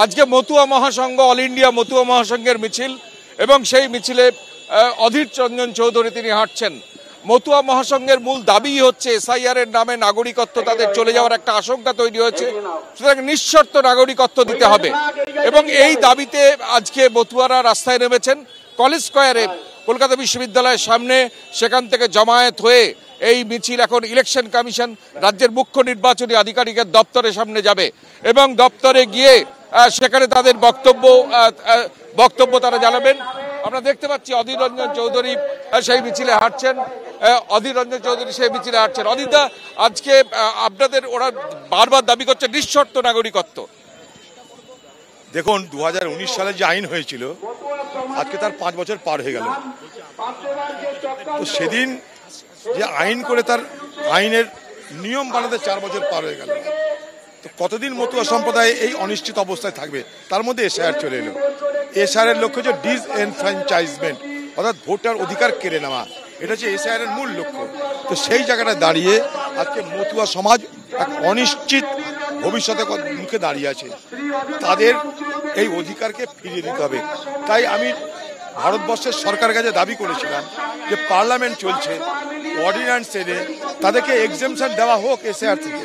আজকে মতুয়া মহাসংঘ all India Matua মহাসংঘের মিছিল এবং সেই মিছিলে অধীর রঞ্জন চৌধুরী তিনি হাঁটছেন। মতুয়া মহাসংঘের মূল দাবি হচ্ছে এসআইআর এর নামে নাগরিকত্ব তাদের চলে যাওয়ার একটা আশঙ্কা তৈরি হয়েছে, সুতরাং নিঃশর্ত নাগরিকত্ব দিতে হবে এবং এই দাবিতে আজকে মতুয়ারা রাস্তায় নেমেছেন। কলেজ স্কয়ারে কলকাতা বিশ্ববিদ্যালয়ের সামনে, সেখান থেকে জমায়েত হয়ে এই মিছিল এখন ইলেকশন কমিশন রাজ্যের মুখ্য নির্বাচনী আধিকারিকের দপ্তরের সামনে যাবে এবং দপ্তরে গিয়ে সেখানে তাদের বক্তব্য তারা জানাবেন। আমরা দেখতে পাচ্ছি অধীর রঞ্জন চৌধুরী সেই মিছিলে হাঁটছেন। অদিতদা, আজকে আপনাদের ওরা বারবার দাবি করছে নিঃশর্ত নাগরিকত্ব। দেখুন, 2019 সালে যে আইন হয়েছিল আজকে তার 5 বছর পার হয়ে গেল। তো সেদিন যে আইন করে তার আইনের নিয়ম বানাতে 4 বছর পার হয়ে গেল। তো কতদিন মতুয়া সম্প্রদায় এই অনিশ্চিত অবস্থায় থাকবে? তার মধ্যে এসআইআর চলে এলো। এসআইআর এর লক্ষ্য হচ্ছে ডিসএনফ্র্যাঞ্চাইজমেন্ট, অর্থাৎ ভোটার অধিকার কেড়ে নেওয়া। এটা হচ্ছে এসআইআর এর মূল লক্ষ্য। তো সেই জায়গাটায় দাঁড়িয়ে আজকে মতুয়া সমাজ এক অনিশ্চিত ভবিষ্যতের মুখে দাঁড়িয়ে আছে। তাদের এই অধিকারকে ফিরিয়ে দিতে হবে। তাই আমি ভারতবর্ষের সরকারের কাছে দাবি করেছিলাম যে পার্লামেন্ট চলছে, অর্ডিন্যান্স এনে তাদেরকে এক্সেমশন দেওয়া হোক এসআইআর থেকে।